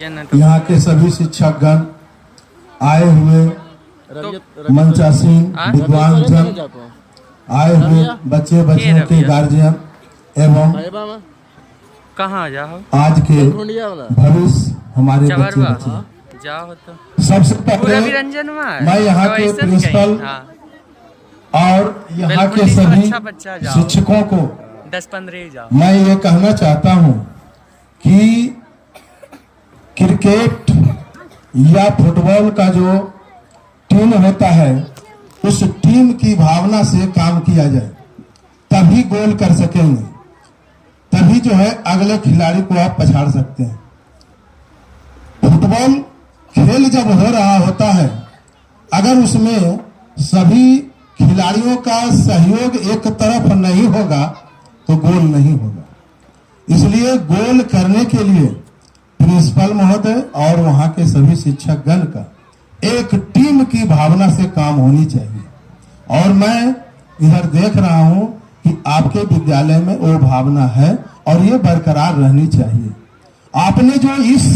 यहाँ के सभी शिक्षकगण आए हुए, मंचासीन विद्वान जन आए हुए, बच्चे बच्चियों के गार्जियन एवं कहाँ जाओ आज के भविष्य हमारे बच्चे बच्चे। जाओ तो सबसे पहले मैं यहाँ के प्रिंसिपल और यहाँ के सभी शिक्षकों को 10-15 जाओ। मैं ये कहना चाहता हूँ कि क्रिकेट या फुटबॉल का जो टीम होता है उस टीम की भावना से काम किया जाए, तभी गोल कर सकेंगे, तभी जो है अगले खिलाड़ी को आप पछाड़ सकते हैं। फुटबॉल खेल जब हो रहा होता है, अगर उसमें सभी खिलाड़ियों का सहयोग एक तरफ नहीं होगा तो गोल नहीं होगा। इसलिए गोल करने के लिए प्रिंसिपल महोदय और वहां के सभी शिक्षकगण का एक टीम की भावना से काम होनी चाहिए। और मैं इधर देख रहा हूं कि आपके विद्यालय में वो भावना है और ये बरकरार रहनी चाहिए। आपने जो इस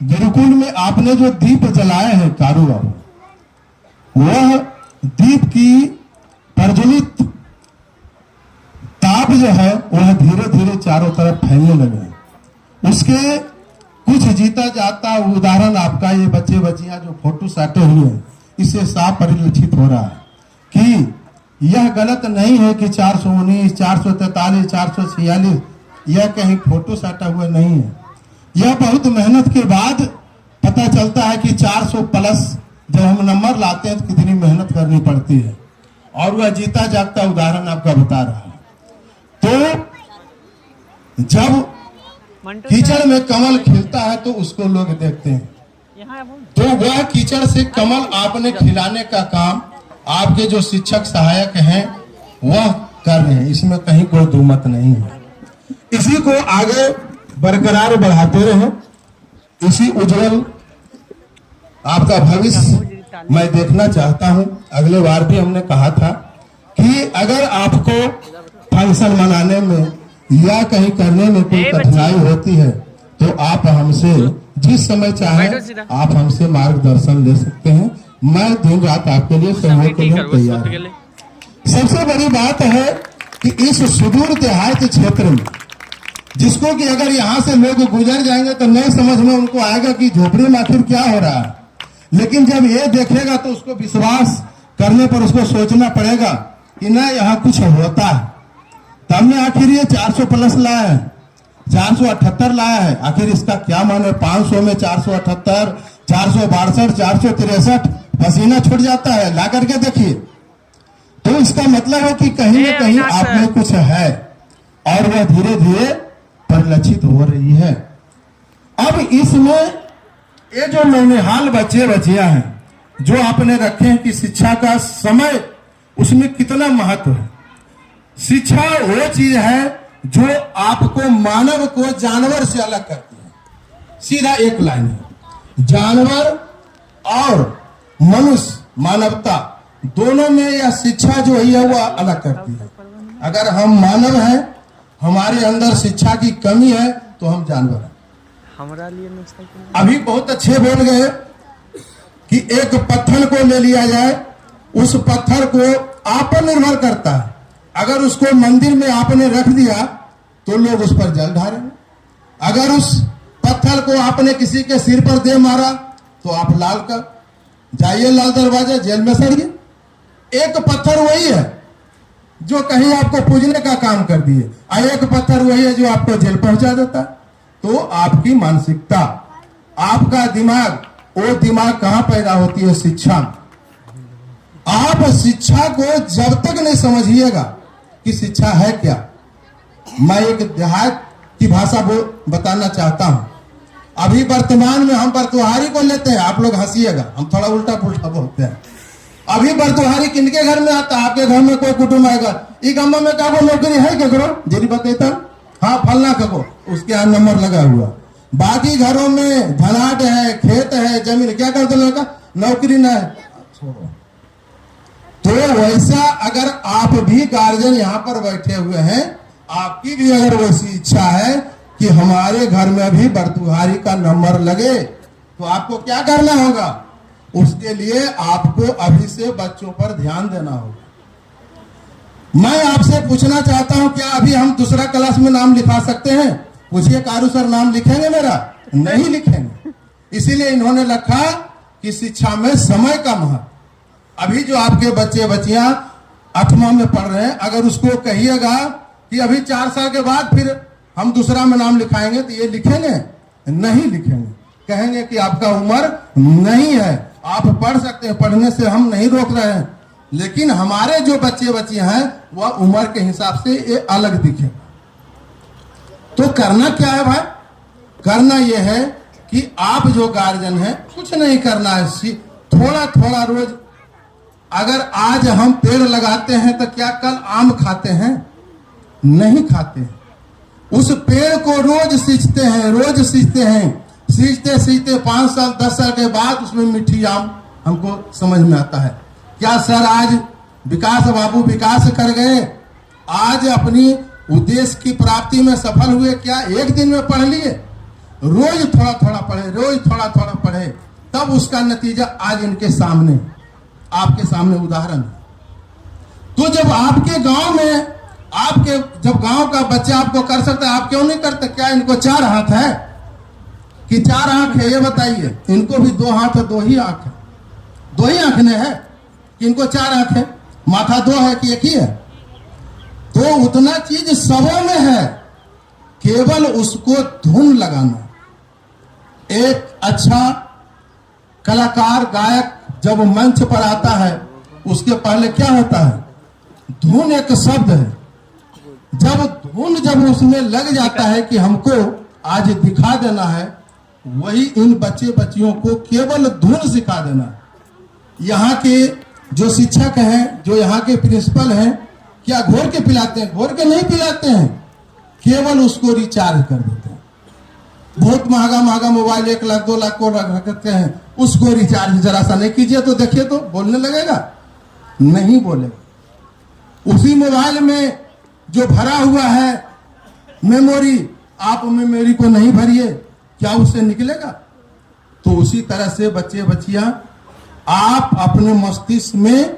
गुरुकुल में आपने जो दीप जलाए हैं कारू बाबू, वह दीप की प्रज्वलित ताप जो है वह धीरे धीरे चारों तरफ फैलने लगे। उसके कुछ जीता जाता उदाहरण आपका ये बच्चे बच्चियां जो फोटो साटे हुए हैं, इससे साफ परिलक्षित हो रहा है कि यह गलत नहीं है कि 419, 443, 446 यह कहीं फोटो साटा हुआ नहीं है। यह बहुत मेहनत के बाद पता चलता है कि 400 प्लस जब हम नंबर लाते हैं तो कितनी मेहनत करनी पड़ती है, और वह जीता जागता उदाहरण आपका बता रहा है। तो जब कीचड़ में कमल खिलता है तो उसको लोग देखते हैं, तो वह कीचड़ से कमल आपने खिलाने का काम आपके जो शिक्षक सहायक हैं वह कर रहे हैं, इसमें कहीं कोई दुमत नहीं है। इसी को आगे बरकरार बढ़ाते रहे, इसी उज्जवल आपका भविष्य मैं देखना चाहता हूं। अगले बार भी हमने कहा था कि अगर आपको फंक्शन मनाने में या कहीं करने में कोई कठिनाई होती है तो आप हमसे जिस समय चाहे आप हमसे मार्गदर्शन ले सकते हैं। मैं दिन रात आपके लिए सहयोग के लिए तैयार हूं। सबसे बड़ी बात है कि इस सुदूर देहात क्षेत्र में जिसको कि अगर यहाँ से लोग गुजर जाएंगे तो नहीं समझ में उनको आएगा कि झोपड़ी में आखिर क्या हो रहा है, लेकिन जब ये देखेगा तो उसको विश्वास करने पर उसको सोचना पड़ेगा कि ना यहाँ कुछ होता है। तो हमने आखिर ये 400 प्लस लाया है, 478 लाया है, आखिर इसका क्या मान है? 500 में 478, 462, 463 पसीना छूट जाता है, ला करके देखिए। तो इसका मतलब है कि कहीं न कहीं आप में कुछ है और वह धीरे धीरे परिलक्षित हो रही है। अब इसमें ये जो नौनिहाल बच्चे बच्चियां हैं जो आपने रखे हैं कि शिक्षा का समय उसमें कितना महत्व है। शिक्षा वो चीज है जो आपको मानव को जानवर से अलग करती है। सीधा एक लाइन है, जानवर और मनुष्य मानवता दोनों में यह शिक्षा जो है वह अलग करती है। अगर हम मानव हैं, हमारे अंदर शिक्षा की कमी है तो हम जानवर हैं। हमारा लिए अभी बहुत अच्छे बोल गए कि एक पत्थर को ले लिया जाए, उस पत्थर को आप पर निर्भर करता है। अगर उसको मंदिर में आपने रख दिया तो लोग उस पर जल ढारेंगे, अगर उस पत्थर को आपने किसी के सिर पर दे मारा तो आप लाल कर जाइए, लाल दरवाजा जेल में सड़िए। एक पत्थर वही है जो कहीं आपको पूजने का काम कर दिए, और एक पत्थर वही है जो आपको जेल पहुंचा देता है। तो आपकी मानसिकता, आपका दिमाग, वो दिमाग कहां पैदा होती है? शिक्षा। आप शिक्षा को जब तक नहीं समझिएगा कि शिक्षा है क्या, मैं एक देहात की भाषा बताना चाहता हूं। अभी वर्तमान में हम बरतुहारी को लेते हैं, आप लोग हंसिएगा, हम थोड़ा उल्टा पुल्टा बोलते हैं। अभी बरतुहारी किनके घर में आता है? आपके घर में कोई कुटुंब आएगा, ई गम्मा में क्या नौकरी है क्या करो जी बताता, हाँ फलना कहो, उसके यहाँ नंबर लगा हुआ। बाकी घरों में धनाट है, खेत है, जमीन, क्या करते लड़का? नौकरी ना है, छोड़ो। तो वैसा अगर आप भी गार्जियन यहाँ पर बैठे हुए हैं, आपकी भी अगर वैसी इच्छा है कि हमारे घर में भी बरतुहारी का नंबर लगे, तो आपको क्या करना होगा? उसके लिए आपको अभी से बच्चों पर ध्यान देना होगा। मैं आपसे पूछना चाहता हूं, क्या अभी हम दूसरा क्लास में नाम लिखा सकते हैं? पूछिए कारू सर, नाम लिखेंगे मेरा? नहीं लिखेंगे। इसीलिए इन्होंने लिखा कि शिक्षा में समय का महत्व। अभी जो आपके बच्चे बच्चियां 8वां में पढ़ रहे हैं, अगर उसको कहिएगा कि अभी 4 साल के बाद फिर हम दूसरा में नाम लिखाएंगे, तो ये लिखेंगे? नहीं लिखेंगे। कहेंगे कि आपका उम्र नहीं है, आप पढ़ सकते हैं, पढ़ने से हम नहीं रोक रहे हैं, लेकिन हमारे जो बच्चे बच्चियां हैं वह उम्र के हिसाब से ये अलग दिखे। तो करना क्या है भाई? करना यह है कि आप जो गार्जियन हैं, कुछ नहीं करना है, थोड़ा थोड़ा रोज। अगर आज हम पेड़ लगाते हैं तो क्या कल आम खाते हैं? नहीं खाते हैं। उस पेड़ को रोज सींचते हैं, रोज सींचते हैं, सींचते सींचते 5 साल 10 साल के बाद उसमें मीठी आम हमको समझ में आता है। क्या सर आज विकास बाबू विकास कर गए, आज अपनी उद्देश्य की प्राप्ति में सफल हुए क्या? एक दिन में पढ़ लिए? रोज थोड़ा थोड़ा पढ़े, रोज थोड़ा थोड़ा पढ़े, तब उसका नतीजा आज इनके सामने, आपके सामने उदाहरण। तो जब आपके गांव में, आपके जब गांव का बच्चा आपको कर सकता है, आप क्यों नहीं करते? क्या इनको 4 हाथ है कि 4 आंख है? ये बताइए। इनको भी 2 हाथ और 2 ही आंख है। 2 ही आंखें है कि इनको 4 आंख है? माथा 2 है कि 1 ही है? तो उतना चीज सबों में है, केवल उसको धुन लगाना। एक अच्छा कलाकार गायक जब मंच पर आता है, उसके पहले क्या होता है? धुन एक शब्द है। जब उसमें लग जाता है कि हमको आज दिखा देना है, वही इन बच्चे बच्चियों को केवल धुन सिखा देना। यहाँ के जो शिक्षक हैं, जो यहाँ के प्रिंसिपल हैं, क्या घोर के पिलाते हैं? घोर के नहीं पिलाते हैं, केवल उसको रिचार्ज कर देते हैं। बहुत महंगा महंगा मोबाइल 1 लाख 2 लाख को रखते हैं, उसको रिचार्ज जरा सा नहीं कीजिए तो देखिए तो बोलने लगेगा? नहीं बोलेगा। उसी मोबाइल में जो भरा हुआ है मेमोरी, आप मेमोरी को नहीं भरिए, क्या उससे निकलेगा? तो उसी तरह से बच्चे बच्चियां, आप अपने मस्तिष्क में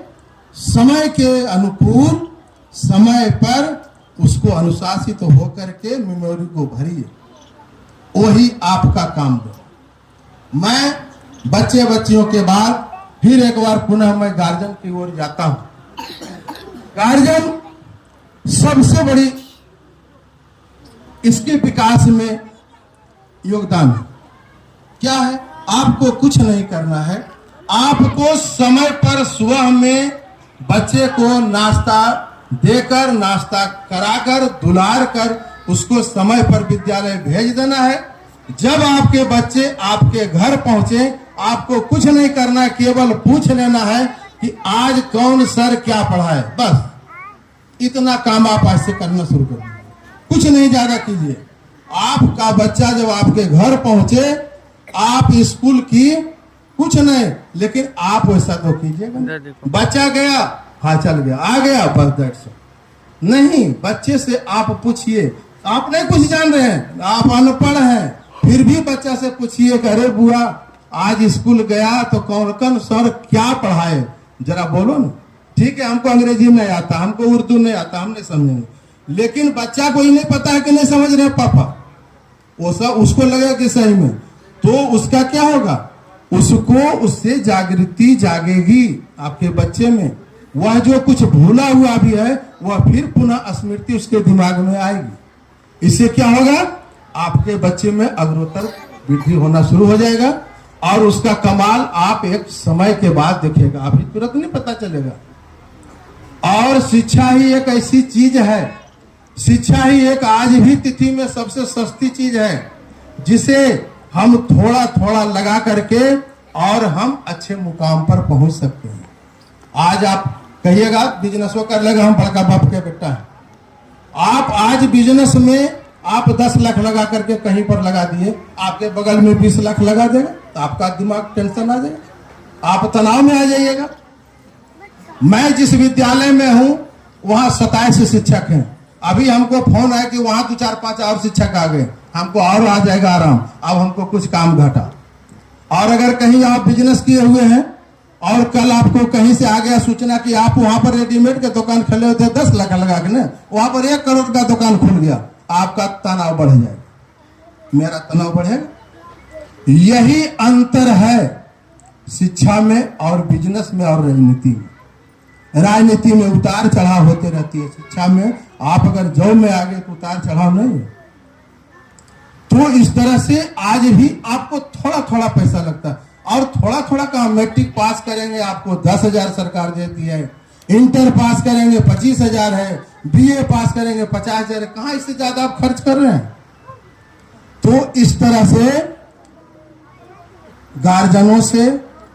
समय के अनुकूल, समय पर उसको अनुशासित होकर के मेमोरी को भरिए, वही आपका काम है। मैं बच्चे बच्चियों के बाद फिर एक बार पुनः मैं गार्जियन की ओर जाता हूं। गार्जियन सबसे बड़ी इसके विकास में योगदान है। क्या है? आपको कुछ नहीं करना है, आपको समय पर सुबह में बच्चे को नाश्ता देकर, नाश्ता कराकर, दुलार कर उसको समय पर विद्यालय भेज देना है। जब आपके बच्चे आपके घर पहुंचे, आपको कुछ नहीं करना है, केवल पूछ लेना है कि आज कौन सर क्या पढ़ाए, बस इतना काम आप आज से करना शुरू कर दीजिए। कुछ नहीं ज्यादा कीजिए। आपका बच्चा जब आपके घर पहुंचे, आप स्कूल की कुछ नहीं, लेकिन आप वैसा तो कीजिएगा। बच्चा गया, हाँ चल गया, आ गया, बस दैट्स ऑल। नहीं, बच्चे से आप पूछिए। आप नहीं कुछ जान रहे हैं, आप अनपढ़ हैं, फिर भी बच्चा से पूछिए, अरे बुआ आज स्कूल गया तो कौन कौन सर क्या पढ़ाए, जरा बोलो ना। ठीक है, हमको अंग्रेजी नहीं आता, हमको उर्दू नहीं आता, हम नहीं समझेंगे, लेकिन बच्चा को ही नहीं पता है कि नहीं समझ रहे पापा, वो सब उसको लगेगा कि सही में, तो उसका क्या होगा? उसको, उससे जागृति जागेगी आपके बच्चे में। वह जो कुछ भूला हुआ भी है, वह फिर पुनः स्मृति उसके दिमाग में आएगी। इससे क्या होगा? आपके बच्चे में अग्रोत्तर वृद्धि होना शुरू हो जाएगा, और उसका कमाल आप एक समय के बाद देखेगा, अभी तुरंत नहीं पता चलेगा। और शिक्षा ही एक ऐसी चीज है, शिक्षा ही एक आज भी तिथि में सबसे सस्ती चीज है, जिसे हम थोड़ा थोड़ा लगा करके और हम अच्छे मुकाम पर पहुंच सकते हैं। आज आप कहिएगा बिजनेस वो कर लेगा, हम बड़का बाप के बेटा है। आप आज बिजनेस में आप 10 लाख लगा करके कहीं पर लगा दिए, आपके बगल में 20 लाख लगा देगा, तो आपका दिमाग टेंशन आ जाएगा, आप तनाव में आ जाइएगा। मैं जिस विद्यालय में हूं वहां 27 शिक्षक हैं। अभी हमको फोन आया कि वहां तो 4-5 और शिक्षक आ गए। हमको और आ जाएगा आराम, अब हमको कुछ काम घटा। और अगर कहीं आप बिजनेस किए हुए हैं और कल आपको कहीं से आ गया सूचना कि आप वहां पर रेडीमेड के दुकान खोले होते 10 लाख लगा के ना, वहां पर 1 करोड़ का दुकान खुल गया, आपका तनाव बढ़ जाएगा, मेरा तनाव बढ़ेगा। यही अंतर है शिक्षा में और बिजनेस में और राजनीति में। राजनीति में उतार चढ़ाव होते रहती है, शिक्षा में आप अगर जॉब में आ गए तो उतार चढ़ाव नहीं है। तो इस तरह से आज भी आपको थोड़ा थोड़ा पैसा लगता है, और थोड़ा थोड़ा काम। मैट्रिक पास करेंगे आपको 10,000 सरकार देती है, इंटर पास करेंगे 25,000 है, बीए पास करेंगे 50,000 है, कहां इससे ज्यादा आप खर्च कर रहे हैं। तो इस तरह से गार्जियनों से,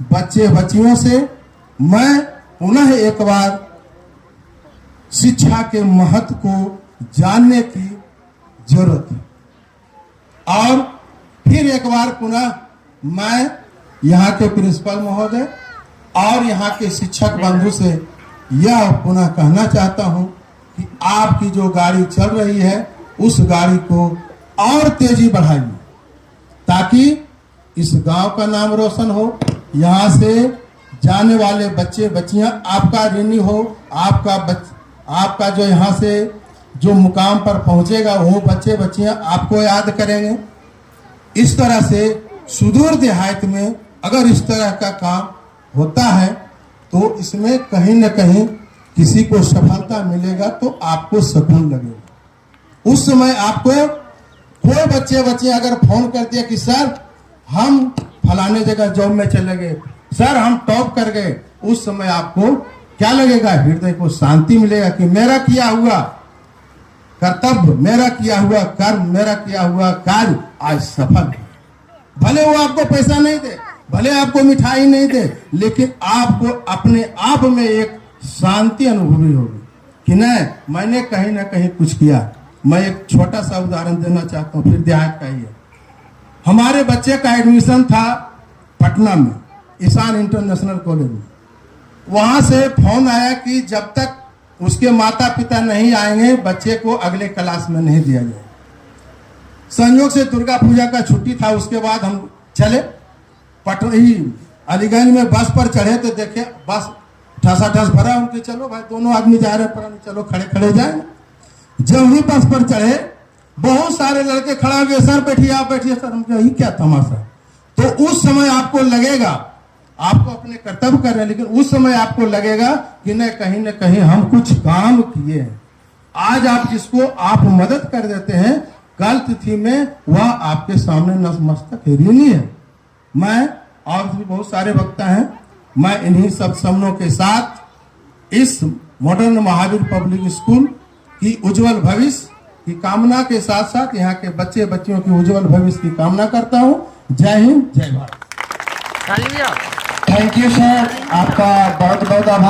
बच्चे बच्चियों से मैं पुनः एक बार शिक्षा के महत्व को जानने की जरूरत है। और फिर एक बार पुनः मैं यहाँ के प्रिंसिपल महोदय और यहाँ के शिक्षक बंधु से यह पुनः कहना चाहता हूँ कि आपकी जो गाड़ी चल रही है उस गाड़ी को और तेजी बढ़ाइए, ताकि इस गांव का नाम रोशन हो, यहाँ से जाने वाले बच्चे बच्चियां आपका ऋणी हो, आपका जो यहाँ से जो मुकाम पर पहुंचेगा वो बच्चे बच्चियां आपको याद करेंगे। इस तरह से सुदूर देहात में अगर इस तरह का काम होता है तो इसमें कहीं न कहीं किसी को सफलता मिलेगा तो आपको सुकून लगेगा। उस समय आपको कोई बच्चे अगर फोन कर दिया कि सर हम फलाने जगह जॉब में चले गए, सर हम टॉप कर गए, उस समय आपको क्या लगेगा? हृदय को शांति मिलेगा कि मेरा किया हुआ कर्तव्य, मेरा किया हुआ कर्म, मेरा किया हुआ कार्य आज सफल है। भले वो आपको पैसा नहीं दे, भले आपको मिठाई नहीं दे, लेकिन आपको अपने आप में एक शांति अनुभूति होगी कि नहीं, मैंने कहीं ना कहीं कुछ किया। मैं एक छोटा सा उदाहरण देना चाहता हूँ, फिर देहात का ही है। हमारे बच्चे का एडमिशन था पटना में, ईशान इंटरनेशनल कॉलेज में। वहां से फोन आया कि जब तक उसके माता पिता नहीं आएंगे बच्चे को अगले क्लास में नहीं दिया जाए। संयोग से दुर्गा पूजा का छुट्टी था, उसके बाद हम चले अलीगंज में बस पर चढ़े तो देखे बस ठसाठस भरा। उनके चलो भाई दोनों आदमी जा रहे हैं, चलो खड़े खड़े जाए। जब ही बस पर चढ़े बहुत सारे लड़के खड़ा हो गए, सर बैठिए आप बैठिए। सर हम ये क्या तमाशा। तो उस समय आपको लगेगा आपको अपने कर्तव्य कर रहे हैं, लेकिन उस समय आपको लगेगा कि न कहीं हम कुछ काम किए हैं। आज आप जिसको आप मदद कर देते हैं कल तिथि में वह आपके सामने नतमस्तक ऋणी है। मैं और भी बहुत सारे वक्ता हैं, मैं इन्हीं सब समनों के साथ इस मॉडर्न महावीर पब्लिक स्कूल की उज्जवल भविष्य की कामना के साथ साथ यहाँ के बच्चे बच्चियों की उज्जवल भविष्य की कामना करता हूँ। जय हिंद, जय भारत। थैंक यू सर, आपका बहुत बहुत आभार।